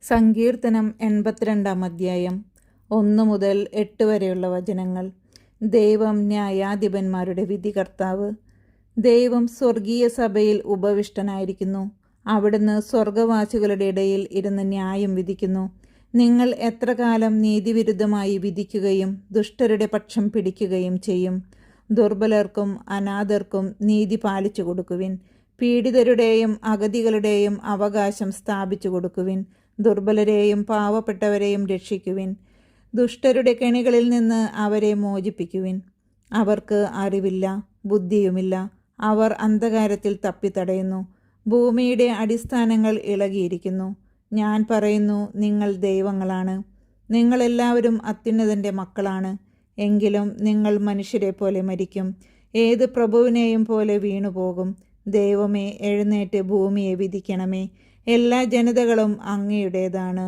സങ്കീർത്തനം 82 അധ്യായം 1 മുതൽ 8 വരെയുള്ള വചനങ്ങൾ. ദൈവം ന്യായാധിപന്മാരുടെ വിധികർത്താവ്. ദൈവം സ്വർഗീയ സഭയിൽ ഉപവിഷ്ടനായിരിക്കുന്നു. അവിടുന്ന് സ്വർഗവാസികളുടെ ഇടയിൽ ഇരുന്ന് ന്യായം വിധിക്കുന്നു. നിങ്ങൾ എത്ര കാലം നീതിവിരുദ്ധമായി വിധിക്കുകയും ദുഷ്ടരുടെ പക്ഷം പിടിക്കുകയും ചെയ്യും? ദുർബലർക്കും അനാഥർക്കും നീതി പാലിച്ചു കൊടുക്കുവിൻ. പീഡിതരുടെയും അഗതികളുടെയും അവകാശം സ്ഥാപിച്ചു കൊടുക്കുവിൻ. ദുർബലരെയും പാവപ്പെട്ടവരെയും രക്ഷിക്കുവിൻ. ദുഷ്ടരുടെ കെണികളിൽ നിന്ന് അവരെ മോചിപ്പിക്കുവിൻ. അവർക്ക് അറിവില്ല, ബുദ്ധിയുമില്ല. അവർ അന്ധകാരത്തിൽ തപ്പിത്തടയുന്നു. ഭൂമിയുടെ അടിസ്ഥാനങ്ങൾ ഇളകിയിരിക്കുന്നു. ഞാൻ പറയുന്നു, നിങ്ങൾ ദൈവങ്ങളാണ്. നിങ്ങളെല്ലാവരും അത്യുന്നതൻ്റെ മക്കളാണ്. എങ്കിലും നിങ്ങൾ മനുഷ്യരെ പോലെ മരിക്കും. ഏത് പ്രഭുവിനെയും പോലെ വീണുപോകും. ദൈവമേ, എഴുന്നേറ്റ് ഭൂമിയെ വിധിക്കണമേ. എല്ലാ ജനതകളും അങ്ങയുടേതാണ്.